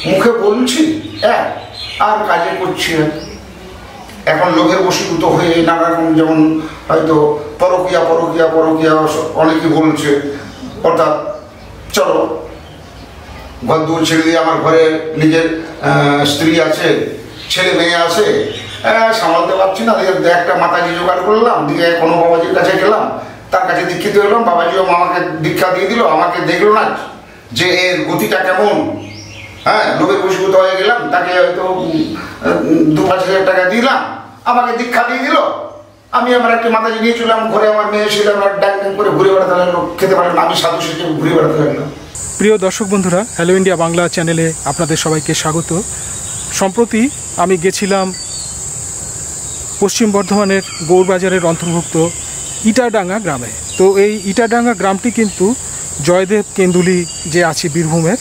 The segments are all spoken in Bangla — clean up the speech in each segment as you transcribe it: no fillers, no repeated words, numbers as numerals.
মুখে বলছি এক আর কাজে করছি এক। এখন লোকের বশীভূত হয়ে নানা রকম, যেমন হয়তো পরকীয়া পরকীয়া পরকীয়া অনেকে বলছে, অর্থাৎ চলো ঘর দূর ছেড়ে দিয়ে, আমার ঘরে নিজের স্ত্রী আছে, ছেলে মেয়ে আছে, সামলাতে পারছি না, একটা মাতাজি জোগাড় করলাম, দিয়ে কোনো বাবাজির কাছে গেলাম, তার কাছে দীক্ষিত হলাম, বাবাজিও আমাকে দীক্ষা দিয়ে দিল, আমাকে দেখলো না যে এর গতিটা কেমন, হ্যাঁ, লোকের বশীভূত হয়ে গেলাম, তাকে হয়তো 2-5 হাজার টাকা দিলাম, আমাকে দীক্ষা দিয়ে দিল, আমি আমার একটা মাতাজি নিয়ে চললাম, ঘরে আমার মেয়ে ছিল, আমার ড্যাং ড্যাং করে ঘুরে বেড়াতে লাগলো, খেতে পারলাম, আমি সাধু সেজে ঘুরে বেড়াতে লাগলাম। প্রিয় দর্শক বন্ধুরা, হ্যালো ইন্ডিয়া বাংলা চ্যানেলে আপনাদের সবাইকে স্বাগত। সম্প্রতি আমি গেছিলাম পশ্চিম বর্ধমানের গৌরবাজারের অন্তর্ভুক্ত ইটাডাঙ্গা গ্রামে। তো এই ইটাডাঙ্গা গ্রামটি কিন্তু জয়দেব কেন্দুলি যে আছে বীরভূমের,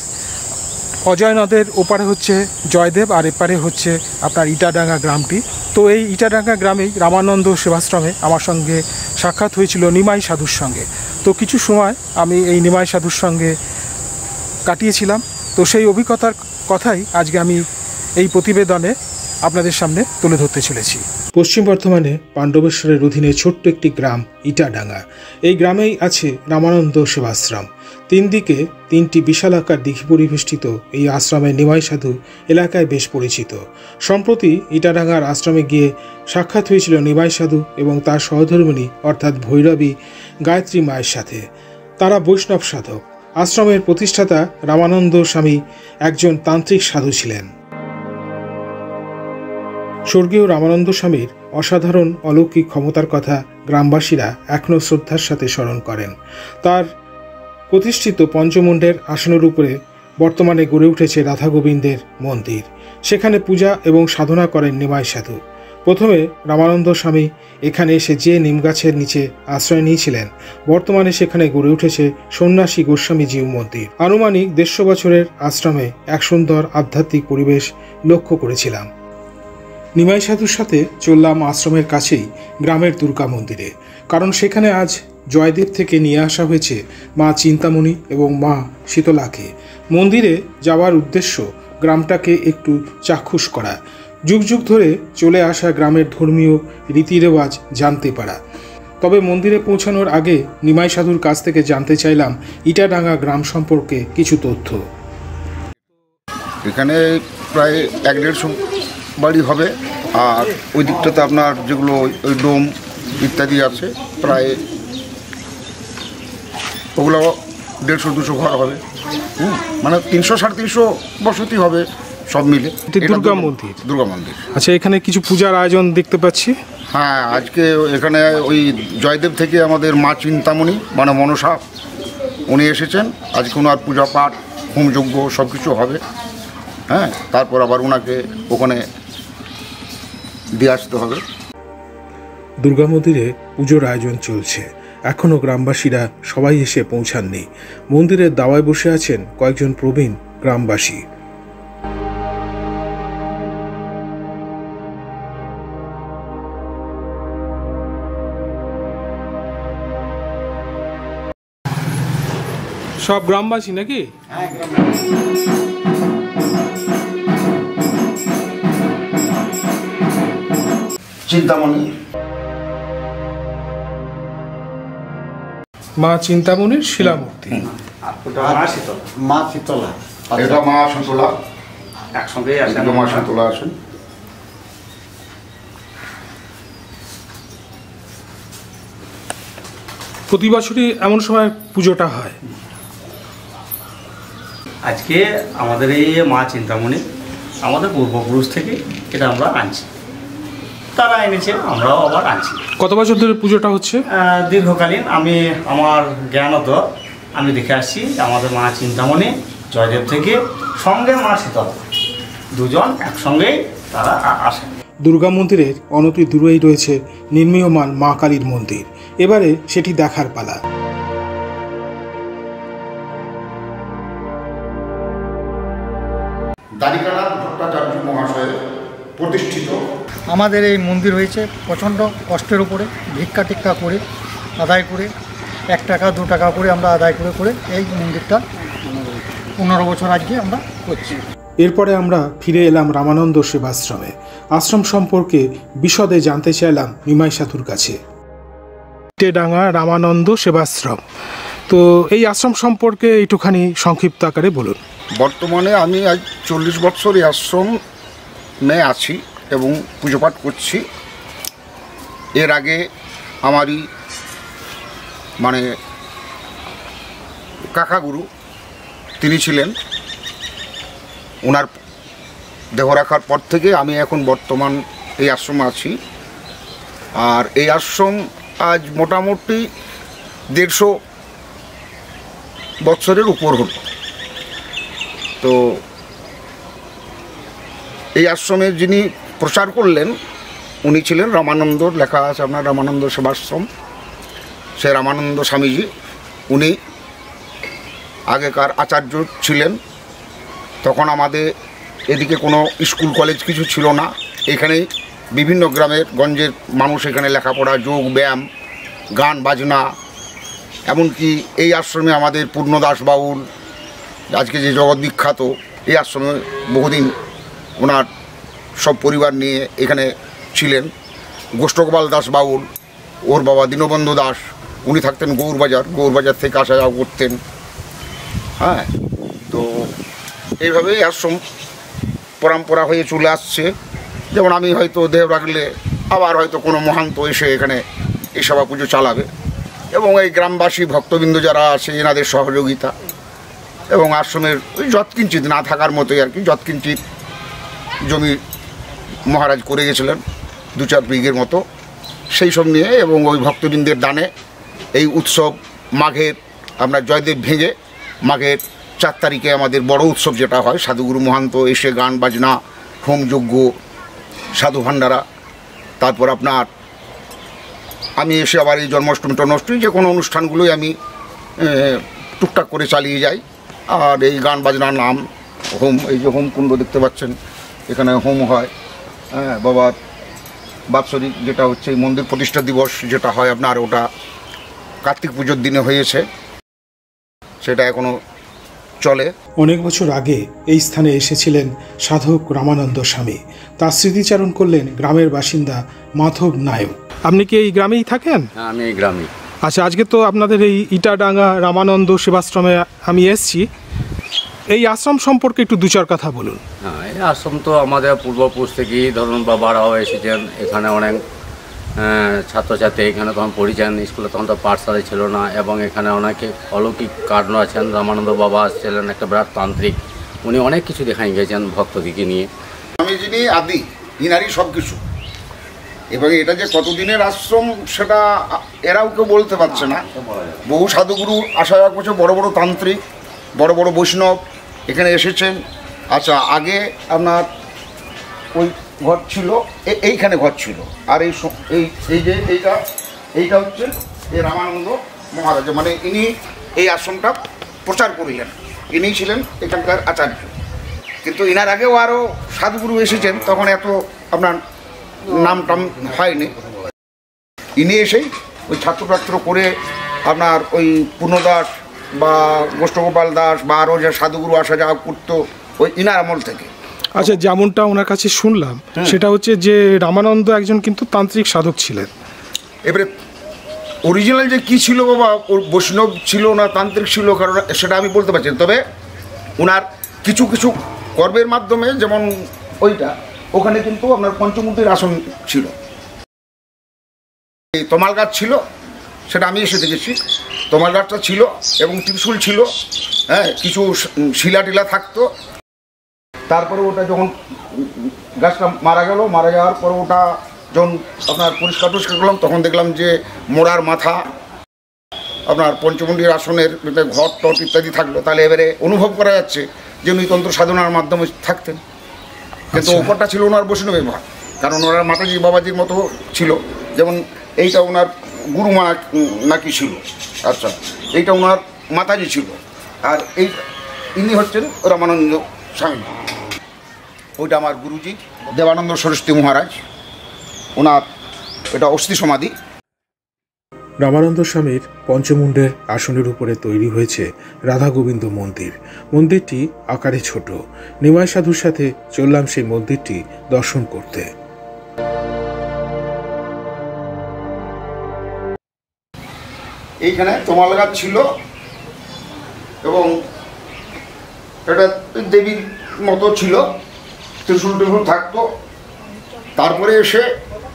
অজয় নদের ওপারে হচ্ছে জয়দেব আর এপারে হচ্ছে আপনার ইটাডাঙ্গা গ্রামটি। তো এই ইটাডাঙ্গা গ্রামেই রামানন্দ সেবাশ্রমে আমার সঙ্গে সাক্ষাৎ হয়েছিল নিমাই সাধুর সঙ্গে। তো কিছু সময় আমি এই নিমাই সাধুর সঙ্গে কাটিয়েছিলাম। তো সেই অভিজ্ঞতার কথাই আজকে আমি এই প্রতিবেদনে আপনাদের সামনে তুলে ধরতে চলেছি। পশ্চিম বর্ধমানে পাণ্ডবেশ্বরের অধীনে ছোট্ট একটি গ্রাম ইটাডাঙ্গা। এই গ্রামেই আছে রামানন্দ সেবাশ্রম। 3 দিকে 3টি বিশালাকার দিঘি পরিবেষ্টিত এই আশ্রমের নিমাই সাধু এলাকায় বেশ পরিচিত। সম্প্রতি ইটাডাঙ্গার আশ্রমে গিয়ে সাক্ষাৎ হয়েছিল নিমাই সাধু এবং তার সহধর্মিণী অর্থাৎ ভৈরবী গায়ত্রী মায়ের সাথে। তারা বৈষ্ণব সাধক। আশ্রমের প্রতিষ্ঠাতা রামানন্দ স্বামী একজন তান্ত্রিক সাধু ছিলেন। স্বর্গীয় রামানন্দ স্বামীর অসাধারণ অলৌকিক ক্ষমতার কথা গ্রামবাসীরা এখনও শ্রদ্ধার সাথে স্মরণ করেন। তার প্রতিষ্ঠিত পঞ্চমুণ্ডের আসনের উপরে বর্তমানে গড়ে উঠেছে রাধা গোবিন্দের মন্দির। সেখানে পূজা এবং সাধনা করেন নিমাই সাধু। প্রথমে রামানন্দ স্বামী এখানে এসে যে নিমগাছের নিচে আশ্রয় নিয়েছিলেন, বর্তমানে সেখানে গড়ে উঠেছে সন্ন্যাসী গোস্বামী জিউ মন্দির। আনুমানিক 150 বছরের আশ্রমে এক সুন্দর আধ্যাত্মিক পরিবেশ লক্ষ্য করেছিলাম। নিমাই সাধুর সাথে চললাম আশ্রমের কাছেই গ্রামের দুর্গা মন্দিরে, কারণ সেখানে আজ জয়দেব থেকে নিয়ে আসা হয়েছে মা চিন্তামণি এবং মা শীতলাকে। মন্দিরে যাওয়ার উদ্দেশ্য গ্রামটাকে একটু চাক্ষুষ করা, যুগ যুগ ধরে চলে আসা গ্রামের ধর্মীয় রীতিরেওয়াজ জানতে পারা। তবে মন্দিরে পৌঁছানোর আগে নিমাই সাধুর কাছ থেকে জানতে চাইলাম ইটাডাঙ্গা গ্রাম সম্পর্কে কিছু তথ্য। এখানে প্রায় 1-150 বাড়ি হবে, আর ওই দিকটাতে আপনার যেগুলো ওই ডোম ইত্যাদি আছে, প্রায় ওগুলো 150-200 ঘর হবে। মানে 300-350 বসতি হবে সব মিলে। দুর্গা মন্দির। দুর্গা মন্দির। আচ্ছা, এখানে কিছু পূজার আয়োজন দেখতে পাচ্ছি। হ্যাঁ, আজকে এখানে ওই জয়দেব থেকে আমাদের মা চিন্তামণি মানে মনসা উনি এসেছেন। আজকে ওনার পূজা পাঠ হোমযজ্ঞ সব কিছু হবে। হ্যাঁ, তারপর আবার ওনাকে ওখানে দিয়ে আসতে হবে। দুর্গা মন্দিরে পুজোর আয়োজন চলছে। এখনও গ্রামবাসীরা সবাই এসে পৌঁছাননি। মন্দিরের দাওয়ায় বসে আছেন কয়েকজন প্রবীণ গ্রামবাসী। সব গ্রামবাসী নাকি? হ্যাঁ, চিন্তামণি মা চিন্তামণির শিলামূর্তি। মা শীতলা, এটা মা শীতলা, একসঙ্গে মা শীতলা আছেন। প্রতি বছরই এমন সময় পুজোটা হয়। আজকে আমাদের এই মা চিন্তামণি আমাদের পূর্বপুরুষ থেকে এটা আমরা আনছি, তারা এনেছে, আমরাও আবার আনছি। কত বছর ধরে পুজোটা হচ্ছে? দীর্ঘকালীন। আমি আমার জ্ঞানত আমি দেখে আসছি আমাদের মা চিন্তামণি জয়দেব থেকে সঙ্গে মা শীতলা দুজন একসঙ্গেই তারা আসেন। দুর্গা মন্দিরের অনতি দূরেই রয়েছে নির্মীয়মান মা কালীর মন্দির। এবারে সেটি দেখার পালা। দ্বারিকানাথ ভট্টাচার্য মহাশয় প্রতিষ্ঠিত আমাদের এই মন্দির হয়েছে প্রচণ্ড কষ্টের উপরে, ভিক্ষা টিক্ষা করে আদায় করে 1 টাকা 2 টাকা করে আমরা আদায় করে এই মন্দিরটা 15 বছর আজকে আমরা করছি। এরপরে আমরা ফিরে এলাম রামানন্দ সেবাশ্রমে। আশ্রম সম্পর্কে বিশদে জানতে চাইলাম নিমাই সাধুর কাছে। টেডাঙ্গা রামানন্দ সেবাশ্রম, তো এই আশ্রম সম্পর্কে একটুখানি সংক্ষিপ্ত আকারে বলুন। বর্তমানে আমি আজ 40 বছর এই আশ্রমে আছি এবং পুজো পাঠ করছি। এর আগে আমারই মানে কাকাগুরু তিনি ছিলেন, ওনার দেহ রাখার পর থেকে আমি এখন বর্তমান এই আশ্রমে আছি। আর এই আশ্রম আজ মোটামুটি 150 বছরের উপর হলো। তো এই আশ্রমের যিনি প্রচার করলেন উনি ছিলেন রামানন্দ, লেখা আছে আপনার রামানন্দ সেবাশ্রম, সে রামানন্দ স্বামীজি। উনি আগেকার আচার্য ছিলেন। তখন আমাদের এদিকে কোনো স্কুল কলেজ কিছু ছিল না। এখানেই বিভিন্ন গ্রামের গঞ্জের মানুষ এখানে লেখাপড়া, যোগ ব্যায়াম, গান বাজনা, এমনকি এই আশ্রমে আমাদের পূর্ণদাস বাউল আজকে যে জগৎ বিখ্যাত, এই আশ্রমে বহুদিন ওনার সব পরিবার নিয়ে এখানে ছিলেন। গোষ্ঠগোপাল দাস বাউল, ওর বাবা দীনবন্ধু দাস, উনি থাকতেন গৌরবাজার থেকে আসা যাওয়া করতেন। হ্যাঁ, তো এইভাবেই আশ্রম পরম্পরা হয়ে চলে আসছে। যেমন আমি হয়তো দেহ রাখলে আবার হয়তো কোনো মহান্ত এসে এখানে এই সেবা পুজো চালাবে, এবং এই গ্রামবাসী ভক্তবৃন্দ যারা আছে এনাদের সহযোগিতা, এবং আশ্রমের ওই যৎকিঞ্চিত না থাকার মতোই আর কি, যৎকিঞ্চিত জমি মহারাজ করে গেছিলেন 2-4 বিঘের মতো, সেই সব নিয়ে এবং ওই ভক্তবৃন্দের দানে এই উৎসব মাঘের, আমরা জয়দেব ভেঙে মাঘের 4 তারিখে আমাদের বড় উৎসব যেটা হয়, সাধুগুরু মহান্ত এসে গান বাজনা, হোম যজ্ঞ, সাধু ভান্ডারা, তারপর আপনার আমি এসে আবার এই জন্মাষ্টমী যে কোনো অনুষ্ঠানগুলোই আমি টুকটাক করে চালিয়ে যাই। আর এই গান বাজনার নাম হোম, এই যে হোম কুণ্ড দেখতে পাচ্ছেন, এখানে হোম হয়। হ্যাঁ, বাবার বাৎসরিক যেটা হচ্ছে এই মন্দির প্রতিষ্ঠা দিবস যেটা হয় আপনার, ওটা কার্তিক পুজোর দিনে হয়েছে, সেটা এখনও চলে। অনেক বছর আগে এই স্থানে এসেছিলেন সাধক রামানন্দ স্বামী, তার স্মৃতিচারণ করলেন গ্রামের বাসিন্দা মাধব নায়ক। আপনি কি এই গ্রামেই থাকেন? হ্যাঁ, আমি এই গ্রামে। আচ্ছা, আজকে তো আপনাদের এই ইটাডাঙ্গা রামানন্দ সেবাশ্রমে আমি এসেছি, এই আশ্রম সম্পর্কে একটু 2-4 কথা বলুন। হ্যাঁ, এই আশ্রম তো আমাদের পূর্বপুরুষ থেকেই ধরুন বাবারাও এসেছেন এখানে, অনেক ছাত্রছাত্রী এখানে তখন পড়েছেন। স্কুলে তখন তো পাঠশালা ছিল না, এবং এখানে অনেকে অলৌকিক কারণ আছেন। রামানন্দ বাবা ছিলেন একটা বিরাট তান্ত্রিক, উনি অনেক কিছু দেখাই গেছেন ভক্তদিকে নিয়ে। আমি যিনি আদি, ইনারই সব কিছু। এবং এটা যে কতদিনের আশ্রম সেটা এরাও কেউ বলতে পারছে না। বহু সাধুগুরু আসা যাওয়া করছে, বড় বড় তান্ত্রিক, বড় বড় বৈষ্ণব এখানে এসেছেন। আচ্ছা, আগে আপনার ওই ঘর ছিল, এইখানে ঘর ছিল, আর এই যে এইটা হচ্ছে এই রামানন্দ মহারাজ, মানে ইনি এই আশ্রমটা প্রচার করিলেন, ইনি ছিলেন এখানকার আচার্য। কিন্তু ইনার আগেও আরও সাধুগুরু এসেছেন, তখন এত আপনার নাম টাম হয়নি। ইনি এসেই ওই ছাত্র করে আপনার ওই পূর্ণদাস বা গোষ্ঠগোপাল দাস বা আরও যে সাধুগুরু আসা যাওয়া করতো ওই ইনার আমল থেকে। আচ্ছা, যেমনটা ওনার কাছে শুনলাম সেটা হচ্ছে যে রামানন্দ একজন কিন্তু তান্ত্রিক সাধক ছিলেন। এবারে অরিজিনাল যে কী ছিল বাবা, ওর বৈষ্ণব ছিল না তান্ত্রিক ছিল, কারণ সেটা আমি বলতে পারছি। তবে ওনার কিছু কিছু কর্মের মাধ্যমে, যেমন ওইটা ওখানে কিন্তু আপনার পঞ্চমূর্তির আসন ছিল, এই তমাল গাছ ছিল, সেটা আমি এসে দেখেছি। তমাল গাছটা ছিল এবং ত্রিশূল ছিল, হ্যাঁ, কিছু শিলা টিলা থাকতো। তারপরে ওটা যখন গাছটা মারা যাওয়ার পর ওটা যখন আপনার পরিষ্কার করলাম, তখন দেখলাম যে মোড়ার মাথা, আপনার পঞ্চমুণ্ডির আসনের ঘর টট ইত্যাদি থাকলো। তাহলে এবারে অনুভব করা যাচ্ছে যে উনি তন্ত্র সাধনার মাধ্যমে থাকতেন। কিন্তু ওপরটা ছিল ওনার বৈষ্ণবের ভাগ, কারণ ওনার মাতাজি বাবাজির মতো ছিল। যেমন এইটা ওনার গুরুমা নাকি ছিল, আচ্ছা, এইটা ওনার মাতাজি ছিল, আর এই ইনি হচ্ছেন রামানন্দ স্বামী। ওইটা আমার গুরুজি দেবানন্দ সরস্বতী মহারাজ, ওনার এটা অস্থি সমাধি। রামানন্দ স্বামীর পঞ্চমুণ্ডের আসনের উপরে তৈরি হয়েছে রাধা গোবিন্দ মন্দির। মন্দিরটি আকারে ছোট। নিমাই সাধুর সাথে চললাম সেই মন্দিরটি দর্শন করতে। এইখানে তোমাল গাছ ছিল এবং এটা দেবীর মতো ছিল, ত্রিশূল টিশূল থাকতো। তারপরে এসে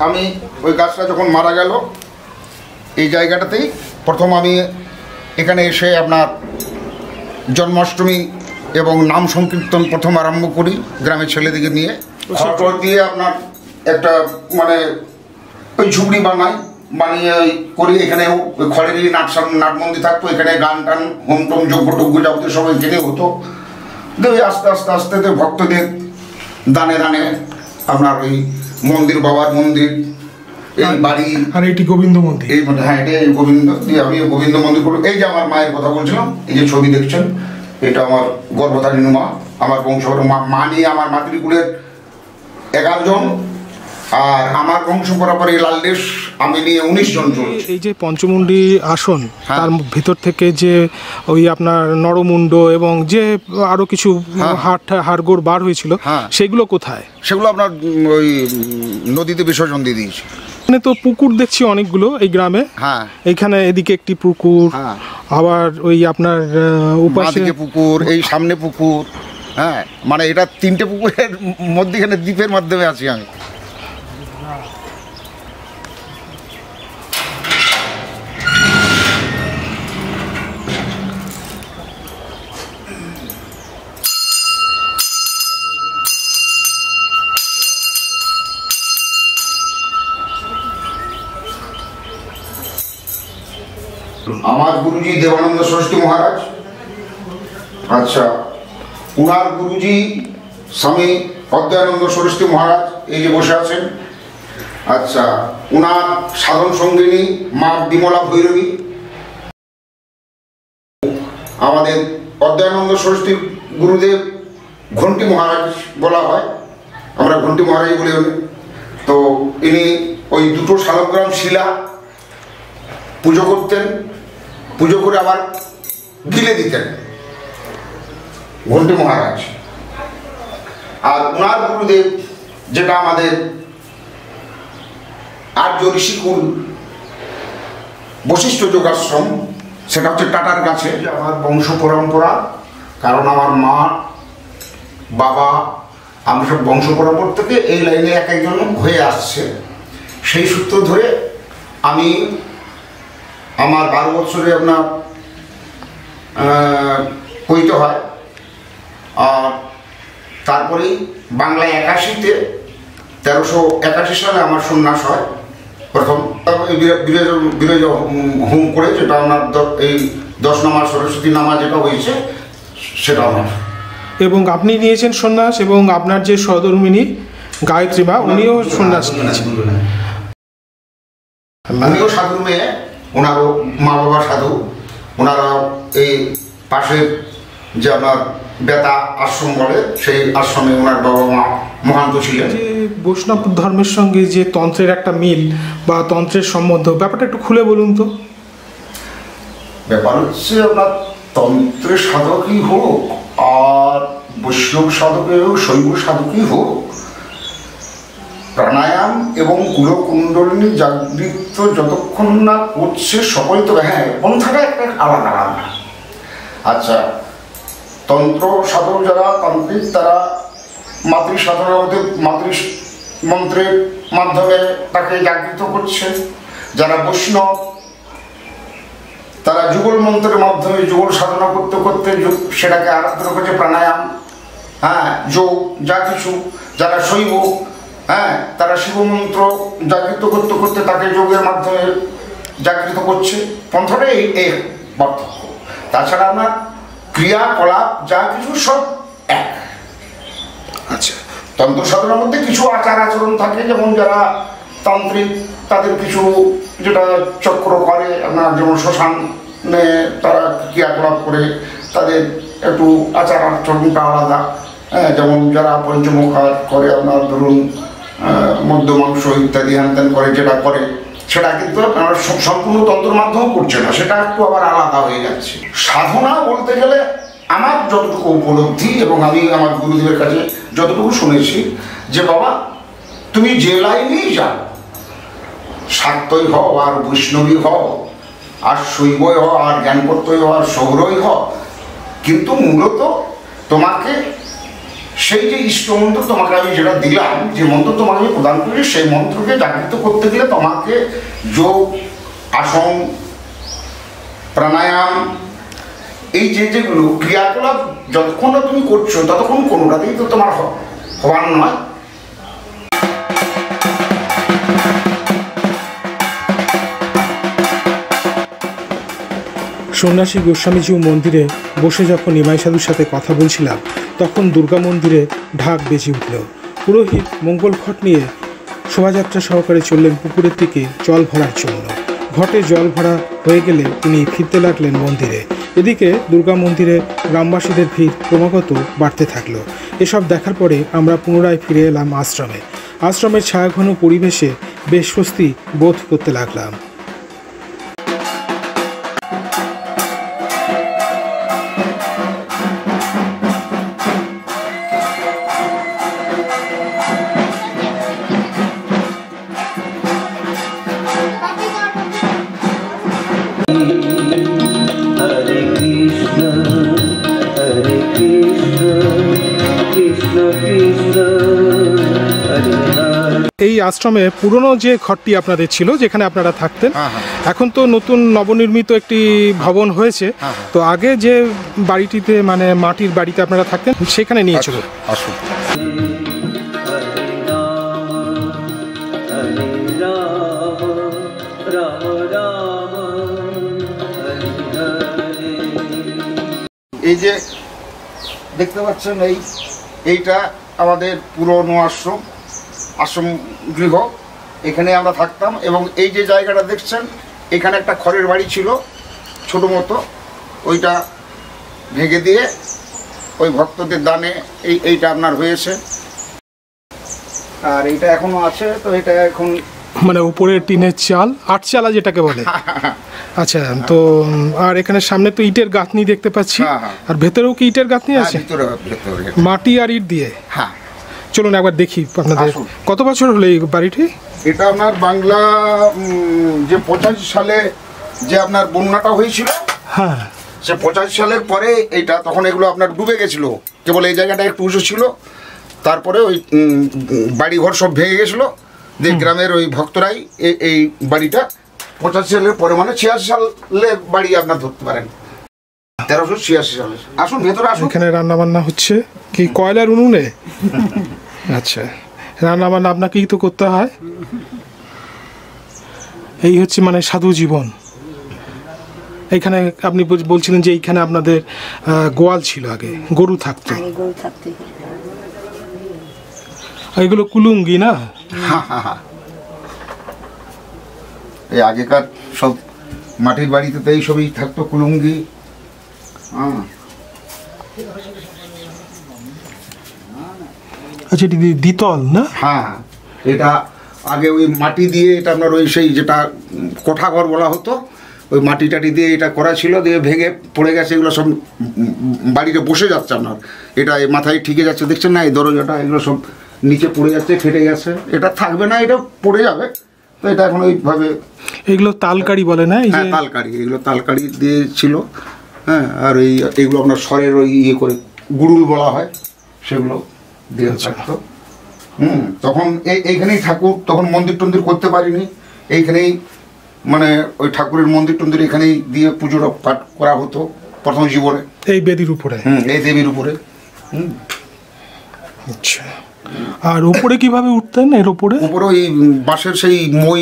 আমি ওই গাছটা যখন মারা গেল, এই জায়গাটাতেই প্রথম আমি এখানে এসে আপনার জন্মাষ্টমী এবং নাম সংকীর্তন প্রথম আরম্ভ করি গ্রামের ছেলেদিকে নিয়ে। খড় দিয়ে আপনার একটা মানে ওই ঝুপড়ি বানিয়ে করি। এখানে ওই খড়েরই নাটমন্দির থাকতো, এখানে গান টান হোম টোম যজ্ঞ টজ্ঞ যাবতীয় সব এখানে হতো। দেবে আস্তে আস্তে আস্তে ভক্তদের দানে দানে আপনার ওই মন্দির, বাবার মন্দির, এই বাড়ি, আর এটি গোবিন্দ মন্দির। এই হ্যাঁ, এটা গোবিন্দ দিয়ে আমি গোবিন্দ মন্দির করি। এই যে আমার মায়ের কথা বলছিলাম, এই যে ছবি দেখছেন, এটা আমার গর্ভধারিণী মা। আমার বংশধর মা নিয়ে আমার মাতৃকুলের 11 জন, আর আমার বংশ পরপর এই লালদেশ আমি নিয়ে 19 জন চলছে। এই যে পঞ্চমুণ্ডী আসন, তার ভিতর থেকে যে ওই আপনার নরমুণ্ড এবং যে আরো কিছু হাড়গোড় বার হয়েছিল, সেগুলো কোথায়? সেগুলো আপনার ওই নদীতে বিসর্জন দিয়ে দিয়েছি। এখানে তো পুকুর দেখছি অনেকগুলো এই গ্রামে। হ্যাঁ, এইখানে এদিকে একটি পুকুর, আবার ওই আপনার উপাসে পুকুর, এই সামনে পুকুর। হ্যাঁ, মানে এটা 3টে পুকুরের মধ্যেখানে দ্বীপের মাধ্যমে আছি আমি। আমার গুরুজি দেবানন্দ সরস্বতী মহারাজ, আচ্ছা উনার গুরুজি স্বামী অদ্বৈতানন্দ সরস্বতী মহারাজ এই যে বসে আছেন। আচ্ছা, উনার সাধন সঙ্গিনী মা বিমলা ভৈরবী। আমাদের অদ্বৈতানন্দ সরস্বতী গুরুদেব ঘণ্টি মহারাজ বলা হয়, আমরা ঘণ্টি মহারাজ বলি। তো ইনি ওই 2টো শালগ্রাম শিলা পুজো করতেন, পুজো করে আবার গিলে দিতেন ঘণ্টি মহারাজ। আর ওনার গুরুদেব যেটা আমাদের আর্য ঋষিকুল বশিষ্ঠ যোগাশ্রম, সেটা হচ্ছে টাটার কাছে। আমার বংশ পরম্পরা, কারণ আমার মা বাবা আমরা সব বংশ পরম্পরা থেকে এই লাইনে এক একজন হয়ে আসছে। সেই সূত্র ধরে আমি আমার 12 বছরে আপনার হইতে হয়। আর তারপরেই বাংলায় 81-তে 1381 সালে আমার সন্ন্যাস হয় প্রথম। বিরজ হোম করে, যেটা আমার এই 10 নামা সরস্বতী নামা যেটা হয়েছে সেটা আমার। এবং আপনি নিয়েছেন সন্ন্যাস, এবং আপনার যে সহধর্মিনী গায়ত্রী মা, উনিও সন্ন্যাস নিয়েছেন। আমিও সাধুর মেয়ে, ওনারও মা বাবা সাধু। ওনারা এই পাশের যে আপনার বেতা আশ্রম বলে, সেই আশ্রমে ওনার বাবা মা মহান্ত ছিলেন। যে বৈষ্ণব ধর্মের সঙ্গে যে তন্ত্রের একটা মিল বা তন্ত্রের সম্বন্ধ, ব্যাপারটা একটু খুলে বলুন তো। ব্যাপার হচ্ছে আপনার তন্ত্রের সাধকই হোক আর বৈষ্ণব সাধকের শৈব সাধকই হোক, প্রাণায়াম এবং কুলকুণ্ডলিনী জাগৃত যতক্ষণ না করছে সকলেই তো, হ্যাঁ পন্থাটা একটা আলাদা আলাদা। আচ্ছা, তন্ত্র সাধক যারা তান্ত্রিক, তারা মাতৃ সাধনার মধ্যে মাতৃ মন্ত্রের মাধ্যমে তাকে জাগৃত করছে। যারা বৈষ্ণব তারা যুগল মন্ত্রের মাধ্যমে যুগল সাধনা করতে করতে সেটাকে আরাধনা করছে, প্রাণায়াম, হ্যাঁ যোগ যা কিছু। যারা শৈব, হ্যাঁ তারা শিবমন্ত্র জাগৃত করতে করতে তাকে যোগের মাধ্যমে জাগৃত করছে। পন্থাটাই এই পার্থক্য। তাছাড়া আপনার ক্রিয়াকলাপ যা কিছু সব এক। আচ্ছা, তন্ত্র সাধনার মধ্যে কিছু আচার আচরণ থাকে, যেমন যারা তান্ত্রিক তাদের কিছু যেটা চক্র করে আপনার, যেমন শ্মশানে তারা ক্রিয়াকলাপ করে, তাদের একটু আচার আচরণটা আলাদা। হ্যাঁ, যেমন যারা পঞ্চমুখার করে আপনার ধরুন মধ্য মাংস ইত্যাদি হ্যান ত্যান করে, যেটা করে সেটা কিন্তু আপনারা সম্পূর্ণ তন্ত্র মাধ্যমে করছে না, সেটা একটু আবার আলাদা হয়ে যাচ্ছে। সাধনা বলতে গেলে আমার যতটুকু উপলব্ধি এবং আমি আমার গুরুদেবের কাছে যতটুকু শুনেছি যে বাবা তুমি যে লাইনেই যাও, শাক্তই হও আর বৈষ্ণবী হও আর শৈবই হও আর জ্ঞানপত্যই হও আর সৌরই হও, কিন্তু মূলত তোমাকে সেই যে ইষ্টমন্ত্র তোমাকে আমি যেটা দিলাম, যে মন্ত্র তোমাকে আমি প্রদান করি, সেই মন্ত্রকে জাগৃত করতে গেলে তোমাকে যোগ, আসন, প্রাণায়াম, এই যেগুলো ক্রিয়াকলাপ যতক্ষণ না তুমি করছো ততক্ষণ কোনোটাতেই তো তোমার হওয়ার নয়। সন্ন্যাসী গোস্বামীজিউ মন্দিরে বসে যখন নিমাই সাধুর সাথে কথা বলছিলাম, তখন দুর্গা মন্দিরে ঢাক বেজে উঠল। পুরোহিত মঙ্গল ঘট নিয়ে শোভাযাত্রা সহকারে চললেন পুকুরের দিকে জল ভরার জন্য। ঘটে জল ভরা হয়ে গেলে তিনি ফিরতে লাগলেন মন্দিরে। এদিকে দুর্গা মন্দিরে গ্রামবাসীদের ভিড় ক্রমাগত বাড়তে থাকলো। এসব দেখার পরে আমরা পুনরায় ফিরে এলাম আশ্রমে। আশ্রমের ছায়াঘন পরিবেশে বেশ স্বস্তি বোধ করতে লাগলাম। এই আশ্রমে পুরনো যে ঘরটি আপনাদের ছিল, যেখানে আপনারা থাকতেন, এখন তো নতুন নবনির্মিত একটি ভবন হয়েছে, তো আগে যে বাড়িটিতে মানে মাটির বাড়িতে আপনারা থাকতেন সেখানে নিয়ে চলুন। আসুন। এই যে দেখতে পাচ্ছেন এইটা আমাদের পুরনো আশ্রম গৃহ, এখানে আমরা থাকতাম। এবং এই যে জায়গাটা দেখছেন, এখানে একটা খড়ের বাড়ি ছিল ছোটো মতো, ওইটা ভেঙে দিয়ে ওই ভক্তদের দানে এইটা আপনার হয়েছে, আর এইটা এখনো আছে। তো এটা এখন মানে উপরে টিনের চাল, আটচালা যেটাকে বলে। আচ্ছা, তো আর এখানে সামনে তো ইটের গাঁথনি দেখতে পাচ্ছি, আর ভেতরেও কি ইটের গাঁথনি আছে? মাটি আর ইট দিয়ে। হ্যাঁ, চলুন একবার দেখি আপনাদের। কত বছর হলো এই বাড়িটি? এটা আপনার বাংলা যে 85 সালে যে আপনার বন্যাটা হয়েছিল, হ্যাঁ, সে 85 সালের পরে এইটা, তখন এগুলো আপনার ডুবে গেছিল, কেবল এই জায়গাটা একটু উঁচু ছিল। তারপরে ওই বাড়িঘর সব ভেঙে গেছিলো, যে গ্রামের ওই ভক্তরাই এই বাড়িটা 85 সালের পরে, মানে 86 সালে বাড়ি আপনার ধরতে পারেন, 1386 সালে। আসুন ভেতরে আসুন। এখানে রান্না বান্না হচ্ছে কি কয়লার উনুনে? আচ্ছা, রান্না বান্না আপনাকেই তো করতে হয়। এই হচ্ছে মানে সাধু জীবন। এইখানে আপনি বলছিলেন যে এইখানে আপনাদের গোয়াল ছিল, আগে গরু থাকতো। এগুলো কুলুঙ্গি না? এই আগেকার সব মাটির বাড়িতে তো এইসবই থাকতো, কুলুঙ্গি। আচ্ছা, এটি দ্বিতল না? হ্যাঁ, এটা আগে ওই মাটি দিয়ে, এটা আপনার ওই সেই যেটা কোঠাঘর বলা হতো, ওই মাটি টাটি দিয়ে এটা করা ছিল, দিয়ে ভেঙে পড়ে গেছে, এগুলো সব বাড়িতে বসে যাচ্ছে আপনার। এটা মাথায় ঠিকে যাচ্ছে, দেখছেন না এই দরজাটা, এগুলো সব নিচে পড়ে যাচ্ছে, ফেটে গেছে, এটা থাকবে না, এটা পড়ে যাবে। তো এটা এখন ওইভাবে, এগুলো তালকারি বলে না? হ্যাঁ, তালকারি, এগুলো তালকারি দিয়ে ছিল। হ্যাঁ, আর এইগুলো আপনার স্বরের ওই ইয়ে করে গুড়ুল বলা হয়, সেগুলো দিয়ে থাকতো। তখন এইখানেই ঠাকুর, তখন মন্দির টন্দির করতে পারিনি, এইখানেই মানে ওই ঠাকুরের মন্দির টন্দির এখানেই দিয়ে পুজোর পাঠ করা হতো প্রথম জীবনে, এই বেদির উপরে, এই দেবীর উপরে। আচ্ছা, আর উপরে কিভাবে উঠতেন? এর উপরে ওই বাঁশের সেই মই,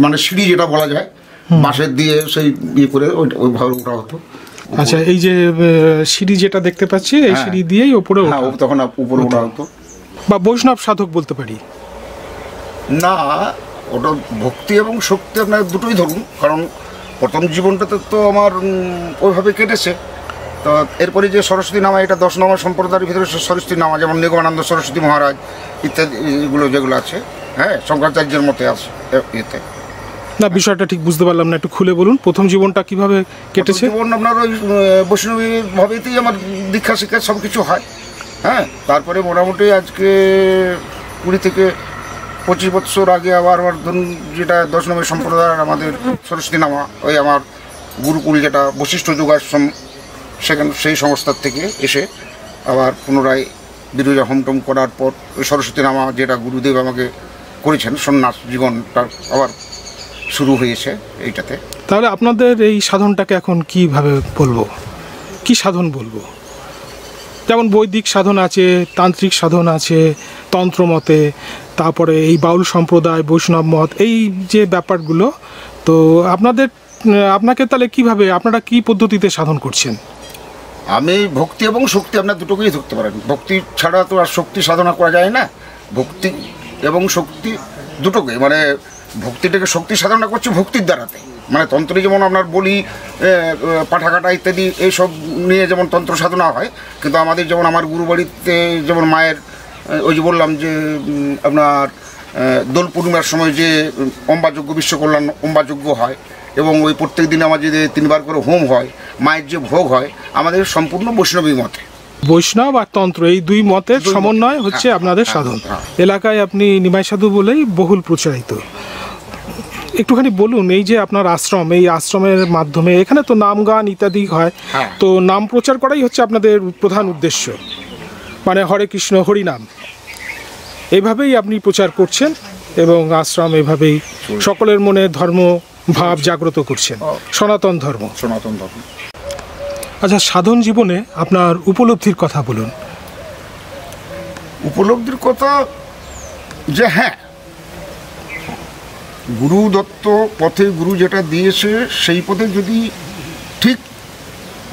মানে সিঁড়ি যেটা বলা যায়, বাঁশের দিয়ে সেই ইয়ে করে ওইভাবে ওঠা হতো। আচ্ছা, এই যে সিঁড়ি যেটা দেখতে পাচ্ছি, এই সিঁড়ি দিয়েই উপরে, তখন উপরে ওঠা হতো, বা বৈষ্ণব সাধক বলতে পারি না। ওটা ভক্তি এবং শক্তি আপনার দুটোই ধরুন, কারণ প্রথম জীবনটাতে তো আমার ওইভাবে কেটেছে। তো এরপরে যে সরস্বতী নামা, এটা 10 নম্বর সম্প্রদায়ের ভিতরে সরস্বতী নামা, যেমন নিগমানন্দ সরস্বতী মহারাজ ইত্যাদি, এগুলো যেগুলো আছে, হ্যাঁ, শঙ্করাচার্যের মতে আছে এতে। না, বিষয়টা ঠিক বুঝতে পারলাম না, একটু খুলে বলুন। প্রথম জীবনটা কিভাবে কেটেছে? জীবন আপনার ওই বৈষ্ণবী ভাবেতেই আমার দীক্ষা শিক্ষা সব কিছু হয়। হ্যাঁ, তারপরে মোটামুটি আজকে 20 থেকে 25 বছর আগে আবার ধরুন যেটা 10 নম্বর সম্প্রদায়ের আমাদের সরস্বতী নামা, ওই আমার গুরুকুল যেটা বশিষ্ঠ যোগাশ্রম, সেখানে সেই সংস্থার থেকে এসে আবার পুনরায় বিরোজা হোমটোম করার পর ওই সরস্বতী নামা যেটা গুরুদেব আমাকে করেছেন, সন্ন্যাস জীবনটা আবার শুরু হয়েছে এইটাতে। তাহলে আপনাদের এই সাধনটাকে এখন কিভাবে বলবো, কি সাধন বলবো? যেমন বৈদিক সাধন আছে, তান্ত্রিক সাধন আছে তন্ত্রমতে, তারপরে এই বাউল সম্প্রদায়, বৈষ্ণব মত, এই যে ব্যাপারগুলো, তো আপনাকে তাহলে কিভাবে, আপনারা কি পদ্ধতিতে সাধন করছেন? আমি ভক্তি এবং শক্তি আপনার দুটোকেই ধরতে পারেন। ভক্তি ছাড়া তো আর শক্তি সাধনা করা যায় না। ভক্তি এবং শক্তি দুটোকে, মানে ভক্তিটাকে শক্তি সাধনা করছে ভক্তির দ্বারাতে। মানে তন্ত্রে যেমন আপনার বলি, পাঠাঘাটা ইত্যাদি এইসব নিয়ে যেমন তন্ত্র সাধনা হয়, কিন্তু আমাদের যেমন আমার গুরু বাড়িতে যেমন মায়ের ওই যে বললাম যে আপনার দোল পূর্ণিমার সময় যে অম্বাযজ্ঞ, বিশ্বকল্যাণ অম্বাযজ্ঞ হয়, এবং ওই প্রত্যেক দিন আমার যে 3 বার করে হোম হয়, মায়ের যে ভোগ হয়, আমাদের সম্পূর্ণ বৈষ্ণবী মতে। বৈষ্ণব আর তন্ত্র এই দুই মতের সমন্বয় হচ্ছে আপনাদের সাধন। এলাকায় আপনি নিমাই সাধু বলেই বহুল প্রচারিত। একটুখানি বলুন, এই যে আপনার আশ্রম, এই আশ্রমের মাধ্যমে এখানে তো নাম গান ইত্যাদি হয়, তো নাম প্রচার করাই হচ্ছে আপনাদের প্রধান উদ্দেশ্য, মানে হরে কৃষ্ণ হরিনাম, এইভাবেই আপনি প্রচার করছেন এবং আশ্রম এভাবেই সকলের মনে ধর্ম ভাব জাগ্রত করছেন, সনাতন ধর্ম। সনাতন ধর্ম। আচ্ছা, সাধন জীবনে আপনার উপলব্ধির কথা বলুন। উপলব্ধির কথা যে হ্যাঁ, গুরু দত্ত পথে গুরু যেটা দিয়েছে সেই পথে যদি ঠিক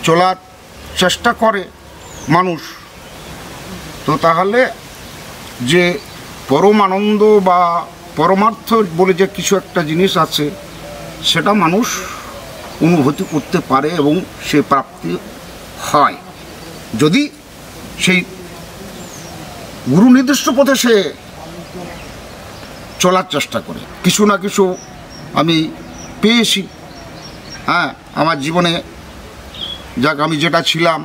চলার চেষ্টা করে মানুষ, তো তাহলে যে পরম আনন্দ বা পরমার্থ বলে যে কিছু একটা জিনিস আছে, সেটা মানুষ অনুভূতি করতে পারে এবং সে প্রাপ্তি হয় যদি সেই গুরু নির্দিষ্ট পথে সে চলার চেষ্টা করে। কিছু না কিছু আমি পেয়েছি। হ্যাঁ, আমার জীবনে যাক আমি যেটা ছিলাম,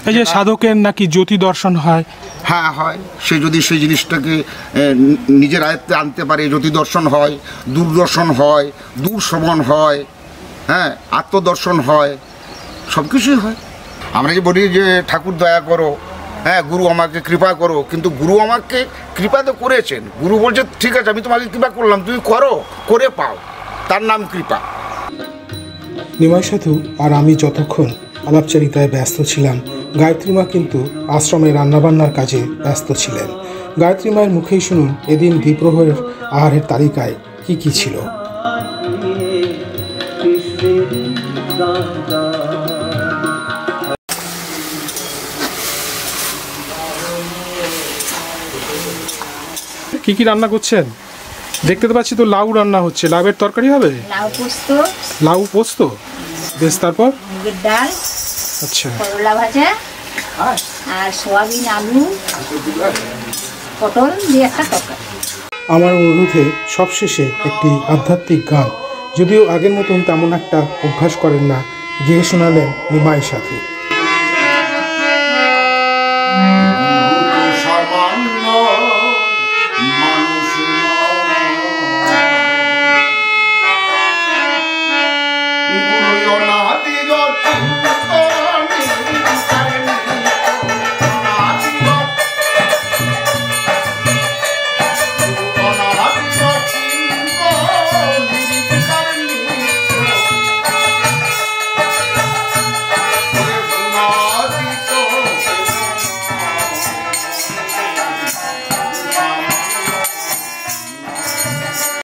এই যে সাধকের নাকি জ্যোতি দর্শন হয়, হ্যাঁ হয়, সে যদি সেই জিনিসটাকে নিজের আয়ত্তে আনতে পারে, জ্যোতি দর্শন হয়, দূরদর্শন হয়, দূর শ্রবণ হয়, হ্যাঁ, আত্মদর্শন হয়, সব কিছুই হয়। আমরা যে বলি যে ঠাকুর দয়া করো, হ্যাঁ, গুরু আমাকে কৃপা করো, কিন্তু গুরু আমাকে কৃপা তো করেছেন। গুরু বলছে ঠিক আছে আমি তোমাকে কৃপা করলাম, তুমি করো, করে পাও, তার নাম কৃপা। নিমাই সাধু আর আমি যতক্ষণ আলাপচারিতায় ব্যস্ত ছিলাম, গায়ত্রী মা কিন্তু আশ্রমে রান্নাবান্নার কাজে ব্যস্ত ছিলেন। গায়ত্রী মায়ের মুখেই শুনুন এদিন দ্বিপ্রহরের আহারের তালিকায় কি কি ছিল। কি কি রান্না করছেন? দেখতে তো পাচ্ছি তো লাউ রান্না হচ্ছে। লাউয়ের তরকারি হবে? লাউ পোস্ত, বেশ। তারপর মুগের ডাল, আচ্ছা, করলা ভাজা আর সোয়াবিন, আলু, পটল দিয়ে একটা তরকারি। আমার অনুরোধে সবশেষে একটি আধ্যাত্মিক গান, যদিও আগের মতন তেমন একটা অভ্যাস করেন না, গেয়ে শোনালেন নিমাই সাধু।